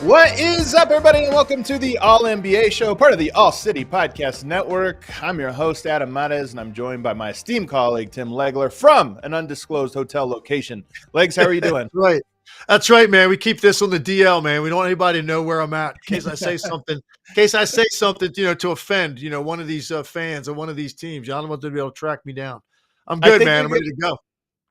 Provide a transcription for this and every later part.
What is up, everybody, and welcome to the All-NBA Show, part of the All-City Podcast Network. I'm your host, Adam Mares, and I'm joined by my esteemed colleague, Tim Legler, from an undisclosed hotel location. Legs, how are you doing? That's right, man. We keep this on the DL, man. We don't want anybody to know where I'm at in case I say something. To offend, one of these fans or one of these teams. I don't want them to be able to track me down. I'm good, man. I'm ready to go.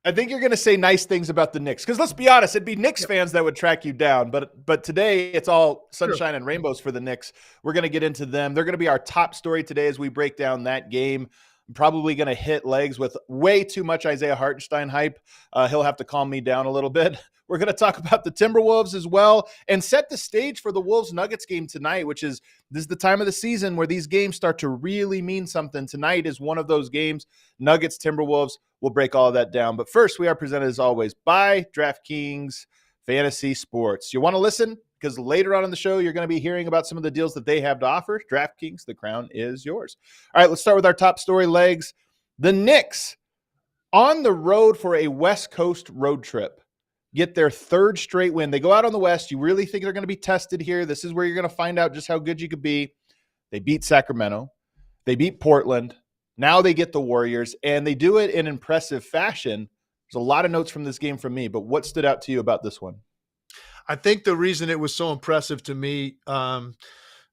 I think you're going to say nice things about the Knicks because let's be honest, it'd be Knicks fans that would track you down. But today it's all sunshine and rainbows for the Knicks. We're going to get into them. They're going to be our top story today as we break down that game. I'm probably going to hit legs with way too much Isaiah Hartenstein hype. He'll have to calm me down a little bit. We're going to talk about the Timberwolves as well and set the stage for the Wolves-Nuggets game tonight, this is the time of the season where these games start to really mean something. Tonight is one of those games. Nuggets-Timberwolves. We'll break all of that down. But first, we are presented, as always, by DraftKings Fantasy Sports. You want to listen? Because later on in the show, you're going to be hearing about some of the deals that they have to offer. DraftKings, the crown is yours. All right, let's start with our top story, legs. The Knicks, on the road for a West Coast road trip, get their third straight win. They go out on the West. You really think they're going to be tested here? This is where you're going to find out just how good you could be. They beat Sacramento. They beat Portland. Now they get the Warriors, and they do it in impressive fashion. There's a lot of notes from this game from me, but what stood out to you about this one? I think the reason it was so impressive to me,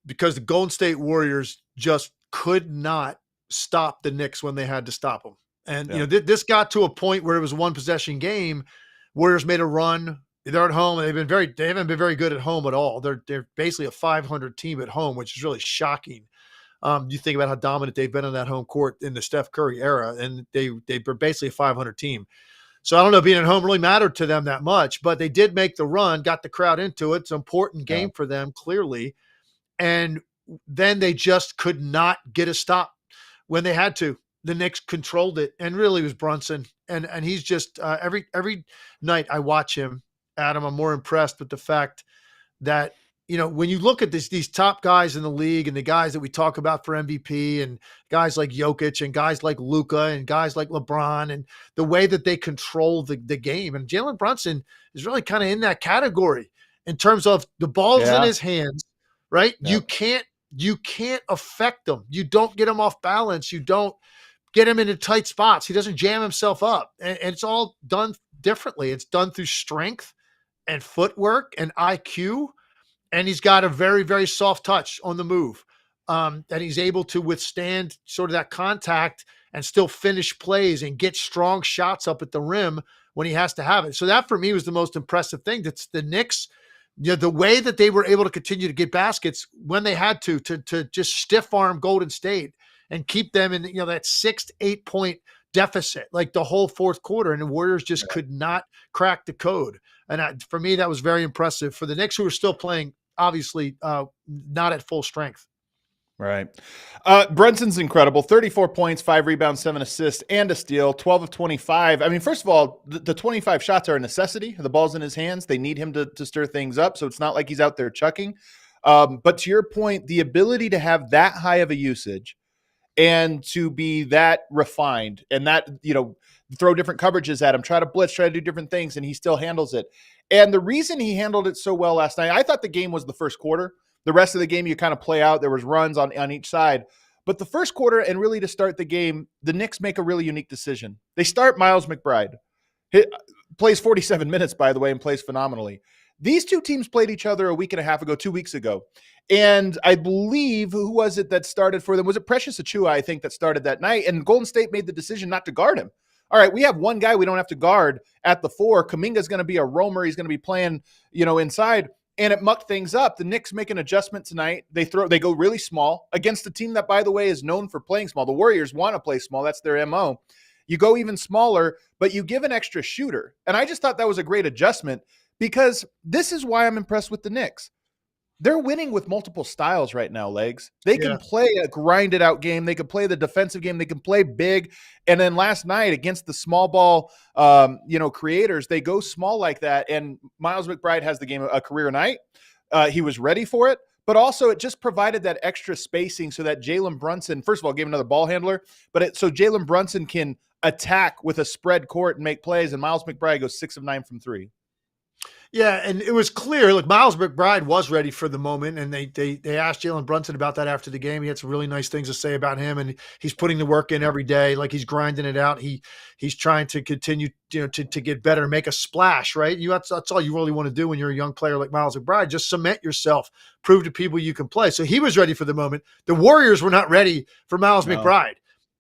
because the Golden State Warriors just could not stop the Knicks when they had to stop them. And, this got to a point where it was a one-possession game. Warriors made a run. They're at home, and they haven't been very good at home at all. They're basically a 500 team at home, which is really shocking. You think about how dominant they've been on that home court in the Steph Curry era, and they were basically a 500 team. So I don't know, being at home really mattered to them that much, but they did make the run, got the crowd into it. It's an important game for them, clearly. And then they just could not get a stop when they had to. The Knicks controlled it, and really it was Brunson. And he's just every night I watch him, Adam, I'm more impressed with the fact that, when you look at these top guys in the league and the guys that we talk about for MVP and guys like Jokic and guys like Luka and guys like LeBron and the way that they control the game. And Jalen Brunson is really kind of in that category in terms of the ball's in his hands, right? Yeah. You can't affect them. You don't get him off balance. You don't get him into tight spots. He doesn't jam himself up. And it's all done differently. It's done through strength and footwork and IQ. And he's got a very, very soft touch on the move. And he's able to withstand sort of that contact and still finish plays and get strong shots up at the rim when he has to have it. So that for me was the most impressive thing. That's the Knicks, the way that they were able to continue to get baskets when they had to just stiff arm Golden State and keep them in, that 6 to 8 point deficit, like the whole fourth quarter. And the Warriors just could not crack the code. And for me, that was very impressive for the Knicks, who are still playing, obviously, not at full strength. Right. Brunson's incredible. 34 points, 5 rebounds, 7 assists, and a steal, 12 of 25. I mean, first of all, the 25 shots are a necessity. The ball's in his hands. They need him to stir things up, so it's not like he's out there chucking. But to your point, the ability to have that high of a usage and to be that refined and that, throw different coverages at him, try to blitz, try to do different things, and he still handles it. And the reason he handled it so well last night, I thought the game was the first quarter. The rest of the game, you kind of play out. There was runs on each side. But the first quarter, and really to start the game, the Knicks make a really unique decision. They start Miles McBride. He plays 47 minutes, by the way, and plays phenomenally. These two teams played each other a week and a half ago, 2 weeks ago. And I believe, who was it that started for them? Was it Precious Achiuwa, I think, that started that night? And Golden State made the decision not to guard him. All right, we have one guy we don't have to guard at the 4. Kuminga's going to be a roamer. He's going to be playing, inside. and it mucked things up. The Knicks make an adjustment tonight. They go really small against a team that, by the way, is known for playing small. The Warriors want to play small. That's their MO. You go even smaller, but you give an extra shooter. And I just thought that was a great adjustment, because this is why I'm impressed with the Knicks. They're winning with multiple styles right now, Legs. They can play a grinded out game. They can play the defensive game. They can play big. And then last night against the small ball, creators, they go small like that. And Miles McBride has the game a career night. He was ready for it, but also it just provided that extra spacing so that Jalen Brunson, first of all, gave another ball handler, so Jalen Brunson can attack with a spread court and make plays. And Miles McBride goes 6 of 9 from 3. Yeah, and it was clear. Look, Miles McBride was ready for the moment, and they asked Jalen Brunson about that after the game. He had some really nice things to say about him, and he's putting the work in every day. Like, he's grinding it out. He's trying to continue, to get better, make a splash, right? That's all you really want to do when you're a young player like Miles McBride. Just cement yourself, prove to people you can play. So he was ready for the moment. The Warriors were not ready for Miles McBride.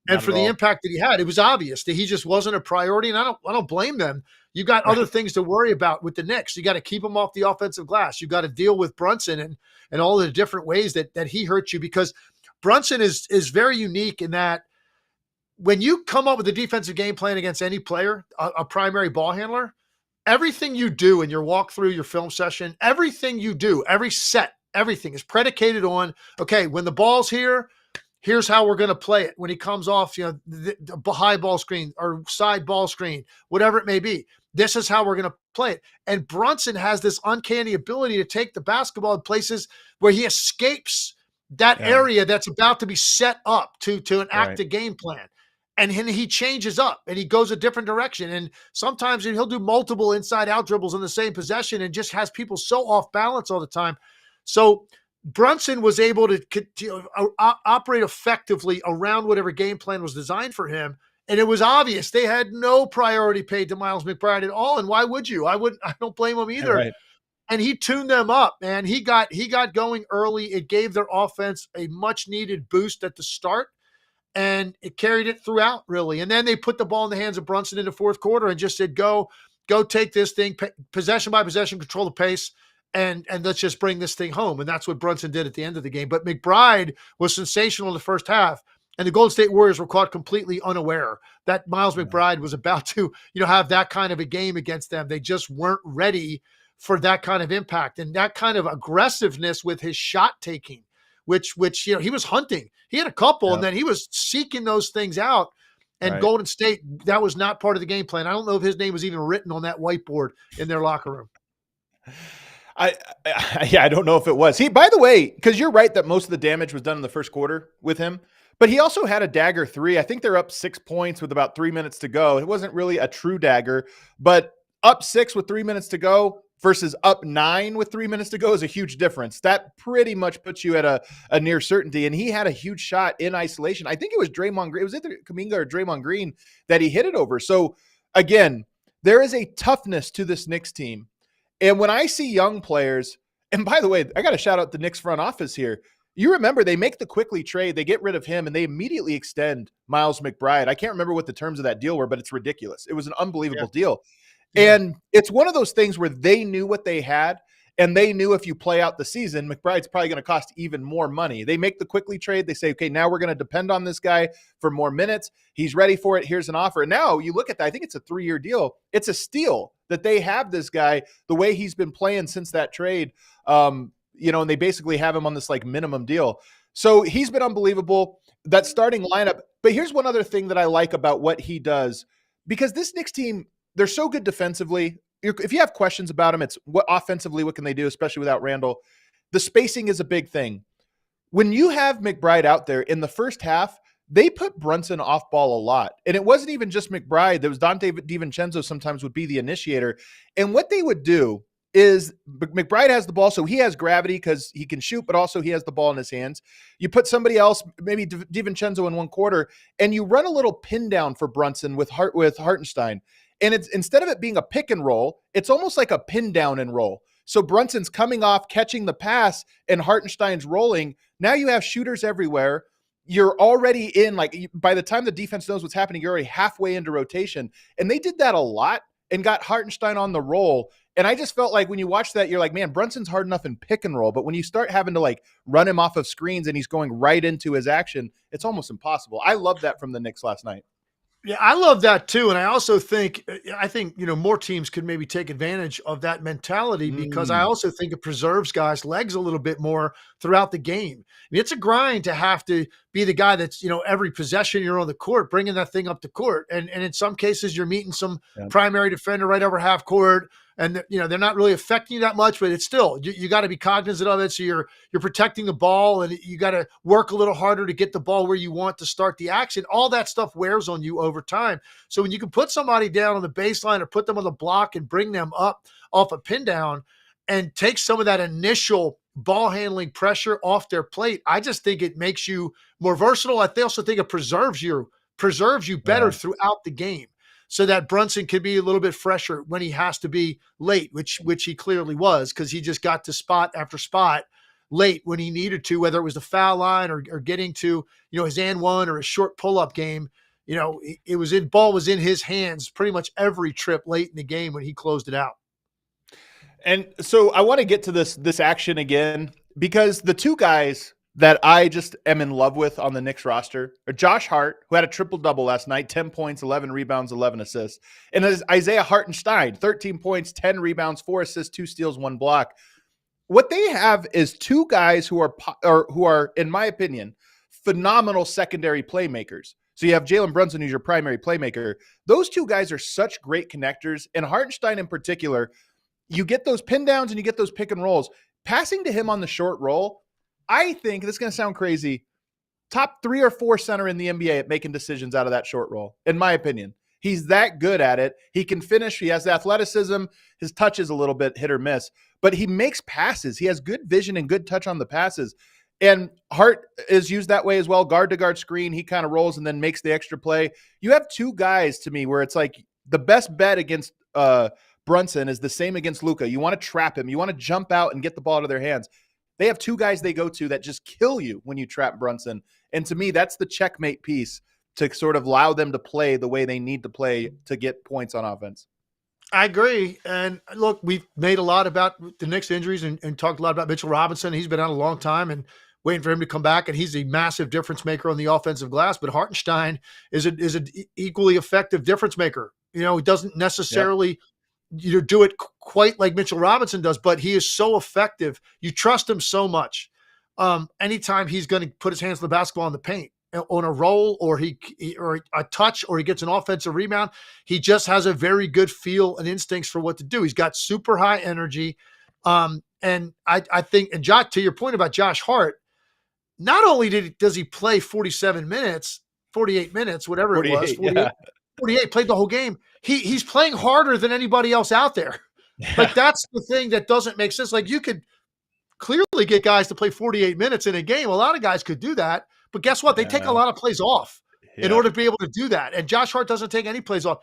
And for the impact that he had, it was obvious that he just wasn't a priority, and I don't blame them. You got other things to worry about with the Knicks. You got to keep him off the offensive glass. You got to deal with Brunson and all the different ways that he hurts you, because Brunson is very unique in that when you come up with a defensive game plan against any player, a primary ball handler, everything you do in your walkthrough, your film session, everything you do, every set, everything is predicated on, okay, when the ball's here, here's how we're going to play it. When he comes off, the high ball screen or side ball screen, whatever it may be, this is how we're going to play it. And Brunson has this uncanny ability to take the basketball in places where he escapes that area that's about to be set up to enact a game plan. And he changes up and he goes a different direction. And sometimes he'll do multiple inside-out dribbles in the same possession and just has people so off balance all the time. So Brunson was able to operate effectively around whatever game plan was designed for him. And it was obvious they had no priority paid to Miles McBride at all. And why would you? I don't blame him either. Right. And he tuned them up, man. He got going early. It gave their offense a much needed boost at the start, and it carried it throughout, really. And then they put the ball in the hands of Brunson in the fourth quarter and just said, go take this thing, possession by possession, control the pace. And let's just bring this thing home. And that's what Brunson did at the end of the game. But McBride was sensational in the first half. And the Golden State Warriors were caught completely unaware that Miles McBride was about to, have that kind of a game against them. They just weren't ready for that kind of impact and that kind of aggressiveness with his shot taking, which he was hunting. He had a couple, and then he was seeking those things out. And Golden State, that was not part of the game plan. I don't know if his name was even written on that whiteboard in their locker room. I don't know if it was. By the way, because you're right that most of the damage was done in the first quarter with him, but he also had a dagger 3. I think they're up 6 points with about 3 minutes to go. It wasn't really a true dagger, but up 6 with 3 minutes to go versus up 9 with 3 minutes to go is a huge difference. That pretty much puts you at a near certainty. And he had a huge shot in isolation. I think it was Draymond Green. It was either Kuminga or Draymond Green that he hit it over. So again, there is a toughness to this Knicks team. And when I see young players, and by the way, I got to shout out the Knicks front office here. You remember they make the Quickly trade, they get rid of him, and they immediately extend Miles McBride. I can't remember what the terms of that deal were, but it's ridiculous. It was an unbelievable deal. Yeah. And it's one of those things where they knew what they had, and they knew if you play out the season, McBride's probably going to cost even more money. They make the Quickly trade. They say, okay, now we're going to depend on this guy for more minutes. He's ready for it. Here's an offer. And now you look at that. I think it's a 3-year deal. It's a steal that they have this guy the way he's been playing since that trade. And they basically have him on this like minimum deal. So he's been unbelievable. That starting lineup. But here's one other thing that I like about what he does, because this Knicks team, they're so good defensively. If you have questions about them, it's what offensively, what can they do, especially without Randall? The spacing is a big thing. When you have McBride out there in the first half, they put Brunson off ball a lot. And it wasn't even just McBride. There was Dante DiVincenzo sometimes would be the initiator. And what they would do is McBride has the ball, so he has gravity because he can shoot, but also he has the ball in his hands. You put somebody else, maybe DiVincenzo in one quarter, and you run a little pin down for Brunson with Hartenstein. And it's instead of it being a pick and roll, it's almost like a pin down and roll. So Brunson's coming off, catching the pass, and Hartenstein's rolling. Now you have shooters everywhere. You're already in, by the time the defense knows what's happening, you're already halfway into rotation. And they did that a lot and got Hartenstein on the roll. And I just felt like when you watch that, you're like, man, Brunson's hard enough in pick and roll. But when you start having to like run him off of screens and he's going right into his action, it's almost impossible. I love that from the Knicks last night. Yeah, I love that too. And I also think, more teams could maybe take advantage of that mentality because I also think it preserves guys' legs a little bit more throughout the game. I mean, it's a grind to have to be the guy that's, every possession you're on the court, bringing that thing up the court. And in some cases, you're meeting some primary defender right over half court. And they're not really affecting you that much, but it's still you got to be cognizant of it. So you're protecting the ball, and you got to work a little harder to get the ball where you want to start the action. All that stuff wears on you over time. So when you can put somebody down on the baseline or put them on the block and bring them up off a pin down and take some of that initial ball handling pressure off their plate, I just think it makes you more versatile. I also think it preserves you better throughout the game, so that Brunson can be a little bit fresher when he has to be late, which he clearly was, because he just got to spot after spot late when he needed to, whether it was the foul line or getting to, his and one or a short pull-up game. Ball was in his hands pretty much every trip late in the game when he closed it out. And so I want to get to this action again, because the two guys that I just am in love with on the Knicks roster are Josh Hart, who had a triple-double last night, 10 points, 11 rebounds, 11 assists. And Isaiah Hartenstein, 13 points, 10 rebounds, 4 assists, 2 steals, 1 block. What they have is two guys who are, in my opinion, phenomenal secondary playmakers. So you have Jalen Brunson, who's your primary playmaker. Those two guys are such great connectors. And Hartenstein in particular, you get those pin downs and you get those pick and rolls. Passing to him on the short roll, I think, this is going to sound crazy, top 3 or 4 center in the NBA at making decisions out of that short roll, in my opinion. He's that good at it. He can finish. He has the athleticism. His touch is a little bit hit or miss, but he makes passes. He has good vision and good touch on the passes. And Hart is used that way as well. Guard to guard screen. He kind of rolls and then makes the extra play. You have two guys to me where it's like the best bet against Brunson is the same against Luka. You want to trap him. You want to jump out and get the ball out of their hands. They have two guys they go to that just kill you when you trap Brunson. And to me, that's the checkmate piece to sort of allow them to play the way they need to play to get points on offense. I agree. And look, we've made a lot about the Knicks injuries and talked a lot about Mitchell Robinson. He's been out a long time and waiting for him to come back, and he's a massive difference maker on the offensive glass. But Hartenstein is an equally effective difference maker. He doesn't necessarily do it quite like Mitchell Robinson does, but he is so effective. You trust him so much. Anytime he's going to put his hands on the basketball in the paint on a roll or or a touch, or he gets an offensive rebound, he just has a very good feel and instincts for what to do. He's got super high energy. And I think, and Josh, to your point about Josh Hart, not only does he play 48 minutes, whatever it was, 48, played the whole game. He's playing harder than anybody else out there. Like, that's the thing that doesn't make sense. Like, you could clearly get guys to play 48 minutes in a game. A lot of guys could do that, but guess what? They take a lot of plays off in order to be able to do that. And Josh Hart doesn't take any plays off.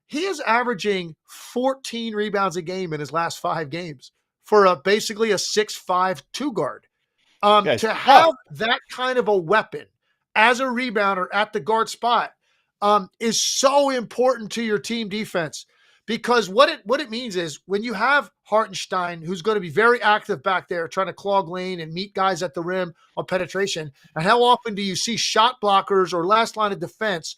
He is averaging 14 rebounds a game in his last 5 games for basically a 6'5" 2 guard. To have that kind of a weapon as a rebounder at the guard spot is so important to your team defense, because what it means is when you have Hartenstein, who's going to be very active back there trying to clog lane and meet guys at the rim on penetration, and how often do you see shot blockers or last line of defense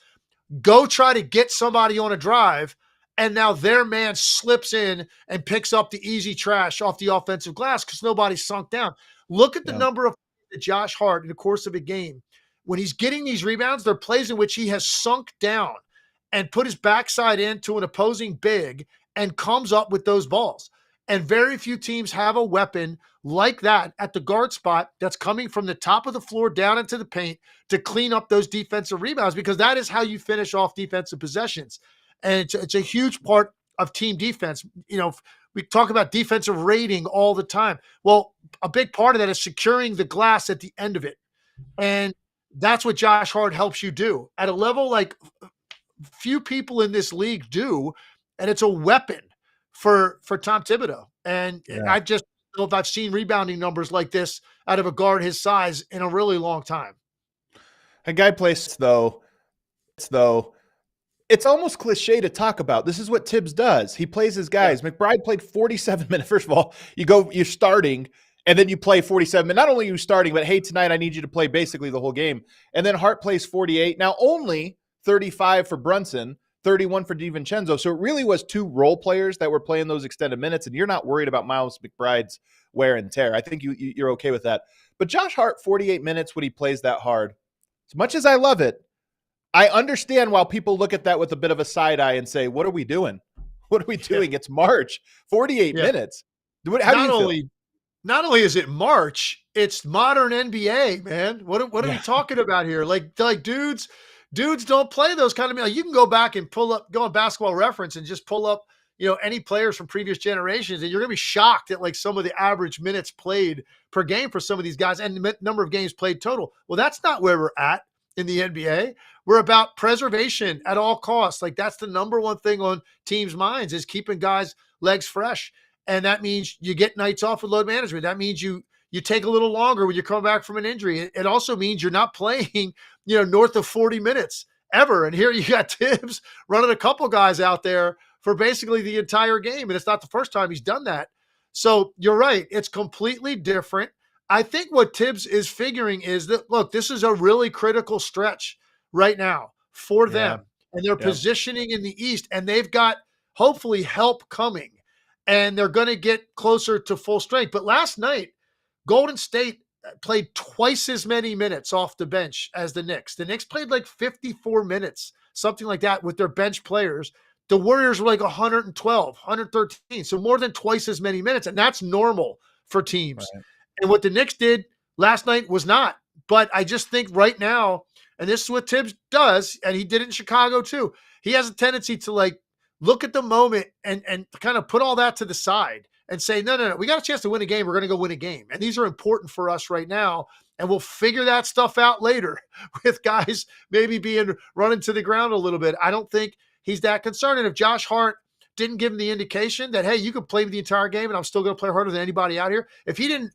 go try to get somebody on a drive, and now their man slips in and picks up the easy trash off the offensive glass because nobody's sunk down. Look at the number of Josh Hart in the course of a game. When he's getting these rebounds, they're plays in which he has sunk down and put his backside into an opposing big and comes up with those balls. And very few teams have a weapon like that at the guard spot that's coming from the top of the floor down into the paint to clean up those defensive rebounds, because that is how you finish off defensive possessions. And it's a huge part of team defense. We talk about defensive rating all the time. Well, a big part of that is securing the glass at the end of it. And that's what Josh Hart helps you do at a level like few people in this league do. And it's a weapon for Tom Thibodeau. And I just don't know if I've seen rebounding numbers like this out of a guard his size in a really long time. A guy plays though, it's almost cliche to talk about. This is what Tibbs does. He plays his guys. Yeah. McBride played 47 minutes. First of all, you're starting, and then you play 47 minutes. Not only are you starting, but hey, tonight I need you to play basically the whole game. And then Hart plays 48. Now only 35 for Brunson, 31 for DiVincenzo. So it really was two role players that were playing those extended minutes, and you're not worried about Miles McBride's wear and tear. I think you're okay with that. But Josh Hart, 48 minutes when he plays that hard. As much as I love it, I understand why people look at that with a bit of a side eye and say, what are we doing? What are we doing? Yeah. It's March, 48 minutes. How do you feel? Not only is it March, it's modern NBA, man. What are we talking about here? Like dudes don't play those kind of, like, you can go back and go on Basketball Reference and just pull up, any players from previous generations, and you're going to be shocked at like some of the average minutes played per game for some of these guys and the number of games played total. Well, that's not where we're at in the NBA. We're about preservation at all costs. Like, that's the number one thing on teams' minds, is keeping guys' legs fresh. And that means you get nights off with load management. That means you take a little longer when you come back from an injury. It also means you're not playing, north of 40 minutes ever. And here you got Tibbs running a couple guys out there for basically the entire game. And it's not the first time he's done that. So you're right. It's completely different. I think what Tibbs is figuring is that, look, this is a really critical stretch right now for them. And they're positioning in the East, and they've got hopefully help coming, and they're going to get closer to full strength. But last night, Golden State played twice as many minutes off the bench as the Knicks. The Knicks played like 54 minutes, something like that, with their bench players. The Warriors were like 112, 113. So more than twice as many minutes. And that's normal for teams. Right. And what the Knicks did last night was not. But I just think right now, and this is what Tibbs does, and he did it in Chicago too, he has a tendency to like look at the moment and kind of put all that to the side and say, no, we got a chance to win a game. We're going to go win a game. And these are important for us right now. And we'll figure that stuff out later with guys maybe being run into the ground a little bit. I don't think he's that concerned. And if Josh Hart didn't give him the indication that, hey, you could play me the entire game and I'm still going to play harder than anybody out here, if he didn't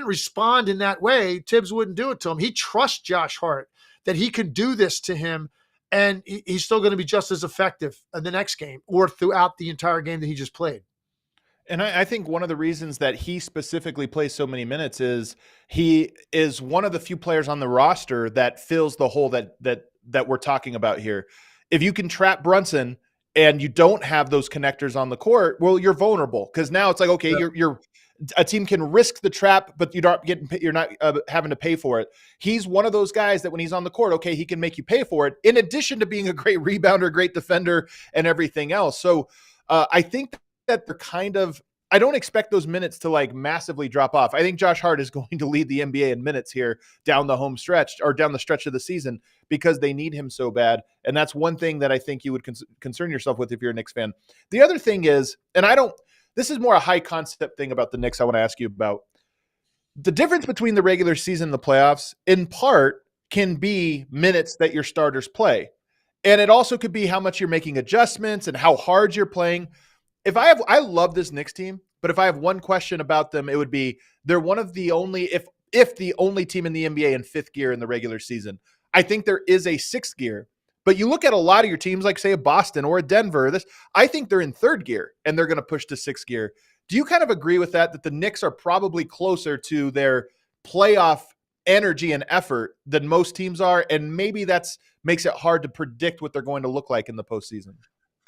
respond in that way, Tibbs wouldn't do it to him. He trusts Josh Hart that he can do this to him, and he's still going to be just as effective in the next game or throughout the entire game that he just played. And I think one of the reasons that he specifically plays so many minutes is he is one of the few players on the roster that fills the hole that we're talking about here. If you can trap Brunson and you don't have those connectors on the court, well, you're vulnerable, because now it's like, okay, you're a team can risk the trap, but you're not having to pay for it. He's one of those guys that when he's on the court, okay, he can make you pay for it, in addition to being a great rebounder, great defender, and everything else. So I think that they're I don't expect those minutes to like massively drop off. I think Josh Hart is going to lead the NBA in minutes here down the home stretch, or down the stretch of the season, because they need him so bad. And that's one thing that I think you would concern yourself with if you're a Knicks fan. The other thing is, and this is more a high concept thing about the Knicks I want to ask you about. The difference between the regular season and the playoffs, in part, can be minutes that your starters play. And it also could be how much you're making adjustments and how hard you're playing. I love this Knicks team, but if I have one question about them, it would be they're one of the only, if the only team in the NBA in fifth gear in the regular season. I think there is a sixth gear. But you look at a lot of your teams, like say a Boston or a Denver, I think they're in third gear and they're going to push to sixth gear. Do you kind of agree with that the Knicks are probably closer to their playoff energy and effort than most teams are, and maybe that's makes it hard to predict what they're going to look like in the postseason?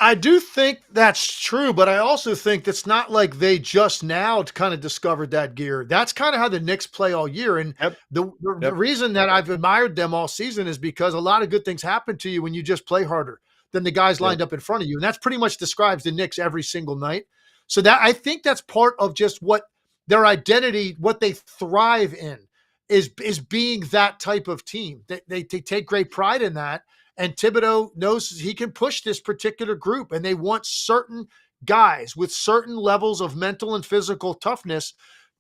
I do think that's true, but I also think that's not like they just now kind of discovered that gear. That's kind of how the Knicks play all year. And the reason that I've admired them all season is because a lot of good things happen to you when you just play harder than the guys lined up in front of you. And that's pretty much describes the Knicks every single night. So that I think that's part of just what their identity, what they thrive in is being that type of team. They take great pride in that. And Thibodeau knows he can push this particular group, and they want certain guys with certain levels of mental and physical toughness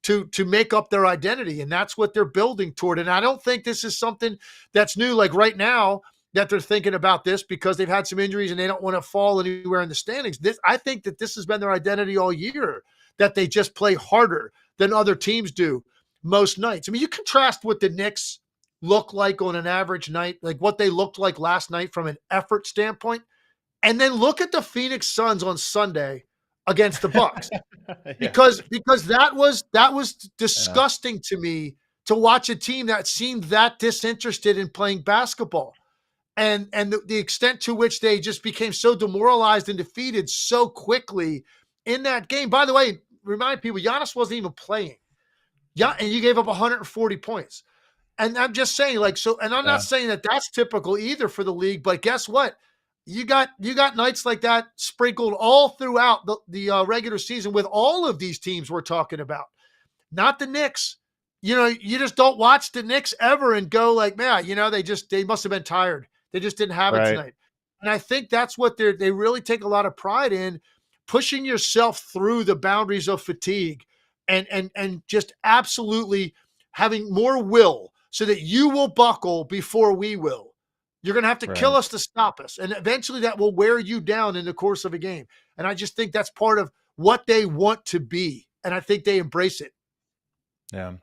to make up their identity. And that's what they're building toward. And I don't think this is something that's new, like right now that they're thinking about this because they've had some injuries and they don't want to fall anywhere in the standings. I think that this has been their identity all year, that they just play harder than other teams do most nights. I mean, you contrast what the Knicks look like on an average night, like what they looked like last night from an effort standpoint. And then look at the Phoenix Suns on Sunday against the Bucks. Yeah. Because that was disgusting to me to watch a team that seemed that disinterested in playing basketball. And the extent to which they just became so demoralized and defeated so quickly in that game. By the way, remind people, Giannis wasn't even playing. Yeah, and you gave up 140 points. And I'm just saying, like, so, and I'm not saying that that's typical either for the league, but guess what? You got nights like that sprinkled all throughout the regular season with all of these teams we're talking about. Not the Knicks. You just don't watch the Knicks ever and go like, man, they must have been tired. They just didn't have it tonight. And I think that's what they really take a lot of pride in, pushing yourself through the boundaries of fatigue and just absolutely having more will so that you will buckle before we will. You're going to have to kill us to stop us. And eventually that will wear you down in the course of a game. And I just think that's part of what they want to be. And I think they embrace it. Yeah.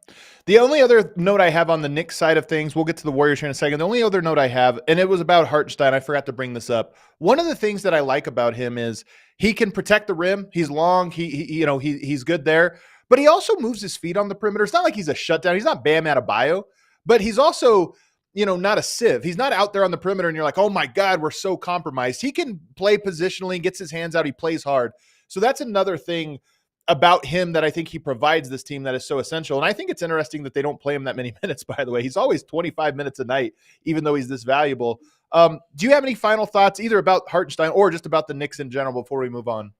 The only other note I have on the Knicks side of things, we'll get to the Warriors here in a second. The only other note I have, and it was about Hartenstein. I forgot to bring this up. One of the things that I like about him is he can protect the rim. He's long. He's good there, but he also moves his feet on the perimeter. It's not like he's a shutdown. He's not Bam Adebayo, but he's also, not a sieve. He's not out there on the perimeter and you're like, oh my God, we're so compromised. He can play positionally, gets his hands out. He plays hard. So that's another thing about him that I think he provides this team that is so essential. And I think it's interesting that they don't play him that many minutes, by the way. He's always 25 minutes a night, even though he's this valuable. Do you have any final thoughts either about Hartenstein or just about the Knicks in general before we move on?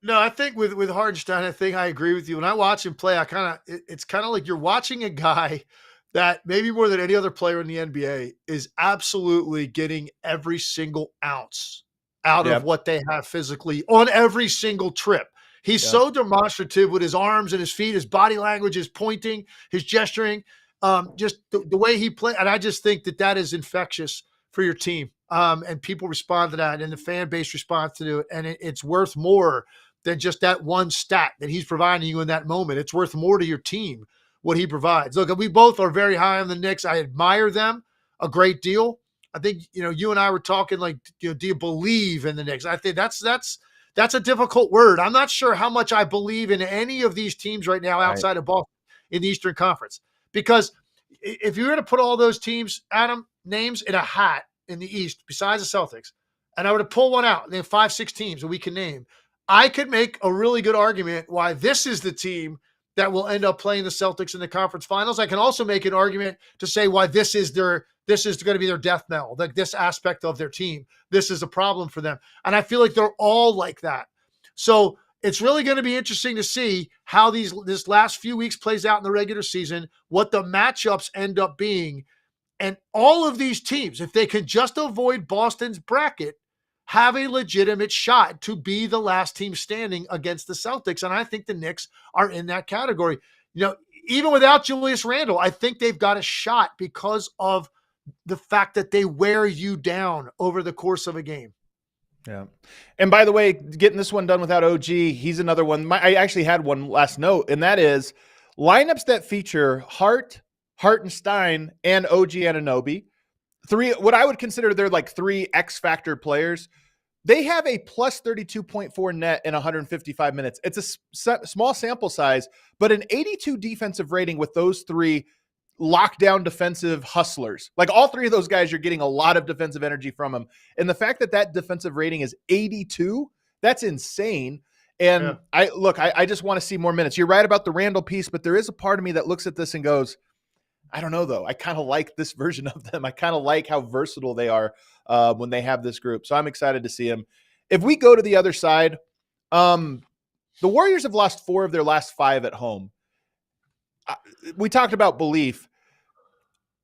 No, I think with Hartenstein, I think I agree with you. When I watch him play, it's kind of like you're watching a guy that maybe more than any other player in the NBA is absolutely getting every single ounce out of what they have physically on every single trip. He's so demonstrative with his arms and his feet, his body language, his pointing, his gesturing, just the way he plays. And I just think that is infectious for your team. And people respond to that, and the fan base responds to it. And it's worth more than just that one stat that he's providing you in that moment. It's worth more to your team, what he provides. Look, we both are very high on the Knicks. I admire them a great deal. I think, you and I were talking like, do you believe in the Knicks? I think that's a difficult word. I'm not sure how much I believe in any of these teams right now outside of Boston in the Eastern Conference. Because if you were to put all those teams, Adam, names in a hat in the East, besides the Celtics, and I were to pull one out, and then 5-6 teams that we can name, I could make a really good argument why this is the team that will end up playing the Celtics in the conference finals. I can also make an argument to say why this is going to be their death knell, like this aspect of their team. This is a problem for them. And I feel like they're all like that. So it's really going to be interesting to see how this last few weeks plays out in the regular season, what the matchups end up being. And all of these teams, if they can just avoid Boston's bracket, have a legitimate shot to be the last team standing against the Celtics. And I think the Knicks are in that category. Even without Julius Randle, I think they've got a shot because of the fact that they wear you down over the course of a game. Yeah. And by the way, getting this one done without OG, he's another one. I actually had one last note, and that is lineups that feature Hartenstein, and OG Anunoby. What I would consider they're like three X factor players. They have a plus 32.4 net in 155 minutes. It's a small sample size, but an 82 defensive rating with those three lockdown defensive hustlers. Like all three of those guys, you're getting a lot of defensive energy from them. And the fact that defensive rating is 82, that's insane. And I just want to see more minutes. You're right about the Randall piece, but there is a part of me that looks at this and goes, I don't know, though. I kind of like this version of them. I kind of like how versatile they are when they have this group. So I'm excited to see them. If we go to the other side, the Warriors have lost 4 of their last 5 at home. We talked about belief.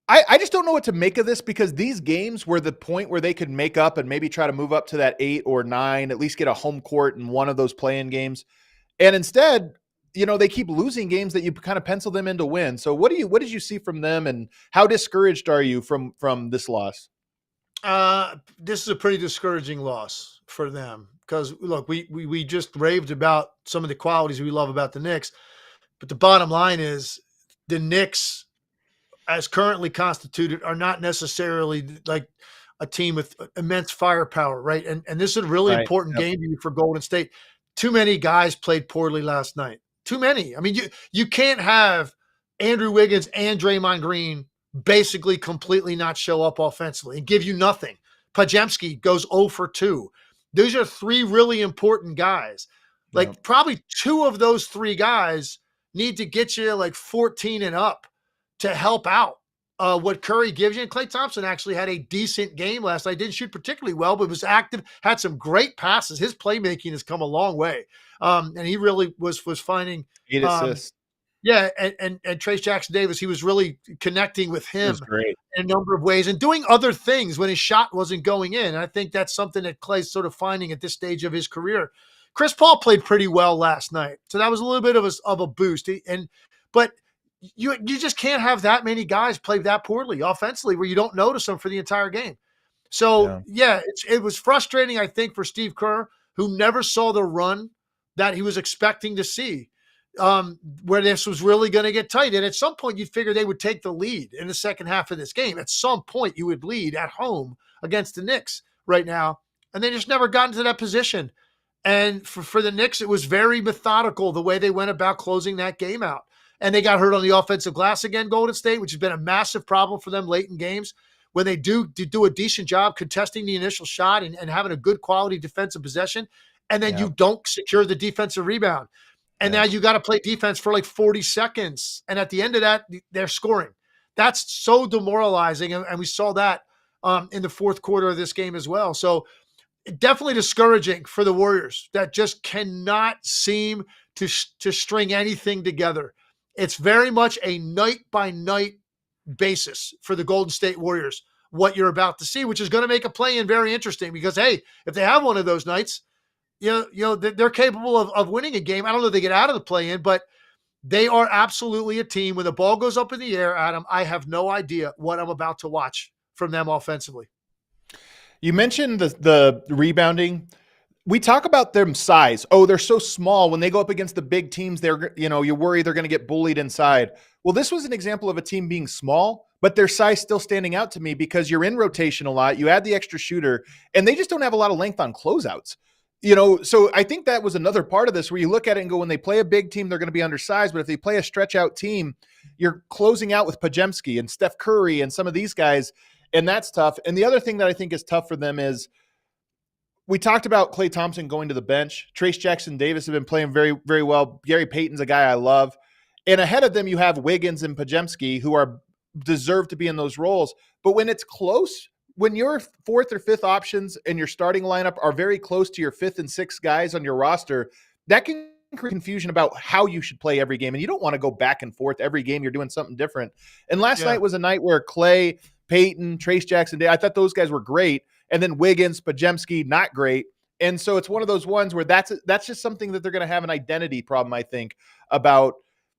I just don't know what to make of this because these games were the point where they could make up and maybe try to move up to that 8 or 9, at least get a home court in one of those play-in games. And instead, they keep losing games that you kind of pencil them in to win. So what did you see from them, and how discouraged are you from this loss? This is a pretty discouraging loss for them because look, we just raved about some of the qualities we love about the Knicks, but the bottom line is the Knicks, as currently constituted, are not necessarily like a team with immense firepower, right? And this is a really Right. important Yep. game for Golden State. Too many guys played poorly last night. Too many. I mean, you can't have Andrew Wiggins and Draymond Green basically completely not show up offensively and give you nothing. Pajemski goes 0 for 2. Those are 3 really important guys. Yep. Like probably 2 of those 3 guys need to get you like 14 and up to help out what Curry gives you. And Klay Thompson actually had a decent game last night. Didn't shoot particularly well, but was active, had some great passes. His playmaking has come a long way. And he really was finding 8 assists. yeah, and Trace Jackson Davis, he was really connecting with It was him great. in a number of ways and doing other things when his shot wasn't going in. And I think that's something that Clay's sort of finding at this stage of his career. Chris Paul played pretty well last night, so that was a little bit of a boost. But you just can't have that many guys play that poorly offensively where you don't notice them for the entire game. So yeah, it was frustrating, I think, for Steve Kerr, who never saw the run that he was expecting to see, where this was really going to get tight. And at some point, you'd figure they would take the lead in the second half of this game. At some point, you would lead at home against the Knicks right now, and they just never got into that position. And for the Knicks, it was very methodical the way they went about closing that game out. And they got hurt on the offensive glass again, Golden State, which has been a massive problem for them late in games. When they do a decent job contesting the initial shot and having a good quality defensive possession, and then you don't secure the defensive rebound. And now you got to play defense for like 40 seconds. And at the end of that, they're scoring. That's so demoralizing. And we saw that in the fourth quarter of this game as well. So definitely discouraging for the Warriors that just cannot seem to string anything together. It's very much a night-by-night basis for the Golden State Warriors, what you're about to see, which is going to make a play-in very interesting because, hey, if they have one of those nights, you know they're capable of winning a game. I don't know if they get out of the play-in, but they are absolutely a team. When the ball goes up in the air, Adam, I have no idea what I'm about to watch from them offensively. You mentioned the rebounding. We talk about their size. Oh, they're so small. When they go up against the big teams, you worry they're going to get bullied inside. Well, this was an example of a team being small, but their size still standing out to me because you're in rotation a lot. You add the extra shooter, and they just don't have a lot of length on closeouts. So I think that was another part of this where you look at it and go, when they play a big team, they're going to be undersized. But if they play a stretch out team, you're closing out with Pajemski and Steph Curry and some of these guys, and that's tough. And the other thing that I think is tough for them is, we talked about Klay Thompson going to the bench. Trace Jackson Davis have been playing very, very well. Gary Payton's a guy I love. And ahead of them, you have Wiggins and Pajemski, who deserve to be in those roles. But when it's close, when your 4th or 5th options and your starting lineup are very close to your 5th and 6th guys on your roster, that can create confusion about how you should play every game. And you don't want to go back and forth every game. You're doing something different. And last night was a night where Klay, Payton, Trace Jackson Davis, I thought those guys were great. And then Wiggins, Pajemski, not great. And so it's one of those ones where that's just something that they're going to have an identity problem, I think, about.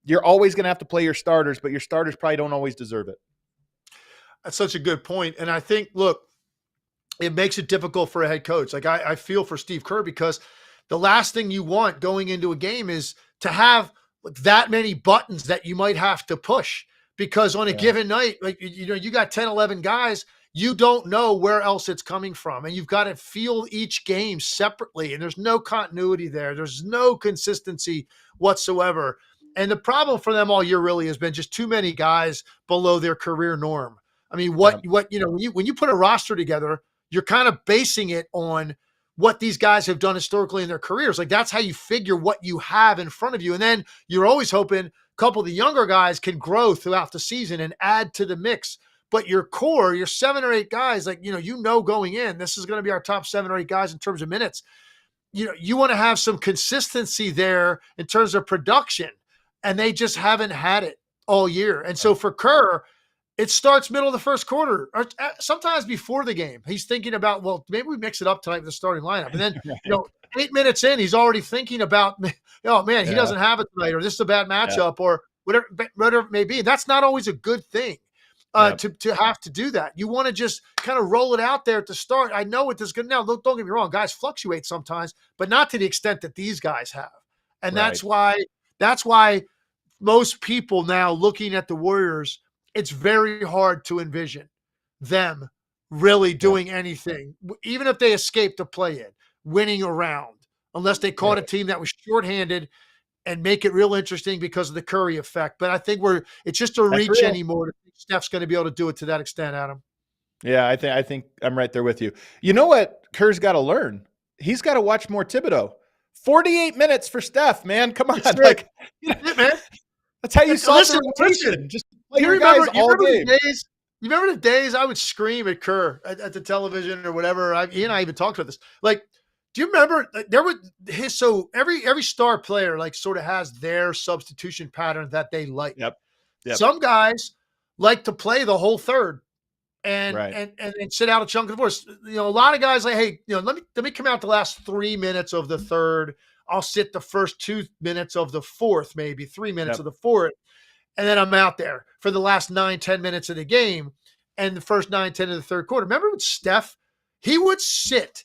You're always going to have to play your starters, but your starters probably don't always deserve it. That's such a good point. And I think, look, it makes it difficult for a head coach. Like I feel for Steve Kerr because the last thing you want going into a game is to have that many buttons that you might have to push, because on a given night, like, you got 10, 11 guys, you don't know where else it's coming from. And you've got to feel each game separately. And there's no continuity there. There's no consistency whatsoever. And the problem for them all year really has been just too many guys below their career norm. I mean, when you put a roster together, you're kind of basing it on what these guys have done historically in their careers. Like, that's how you figure what you have in front of you. And then you're always hoping a couple of the younger guys can grow throughout the season and add to the mix. But your core, your 7 or 8 guys, like, going in, this is going to be our top 7 or 8 guys in terms of minutes. You want to have some consistency there in terms of production, and they just haven't had it all year. And so for Kerr, it starts middle of the first quarter, or sometimes before the game. He's thinking about, well, maybe we mix it up tonight with the starting lineup. And then, 8 minutes in, he's already thinking about, oh man, he doesn't have it tonight, or this is a bad matchup, or whatever it may be. That's not always a good thing. To have to do that. You want to just kind of roll it out there at the start. I know it is good. Now, don't get me wrong. Guys fluctuate sometimes, but not to the extent that these guys have. And that's why most people now looking at the Warriors, it's very hard to envision them really doing anything, even if they escaped the play-in, winning a round, unless they caught a team that was shorthanded and make it real interesting because of the Curry effect. But I think it's just a reach anymore to think Steph's going to be able to do it to that extent, Adam. Yeah, I think I'm right there with you. You know what Kerr's got to learn? He's got to watch more Thibodeau. 48 minutes for Steph, man. Come on. Like, man. That's how you solve the rotation. Just play your guys all game. You remember the days I would scream at Kerr at the television or whatever? He and I even talked about this. Like, do you remember every star player like sort of has their substitution pattern that they like. Yep. Some guys like to play the whole third and sit out a chunk of the fourth. A lot of guys like, hey, let me come out the last 3 minutes of the third. I'll sit the first 2 minutes of the fourth, maybe 3 minutes of the fourth. And then I'm out there for the last 9-10 minutes of the game and the first 9-10 of the third quarter. Remember with Steph, he would sit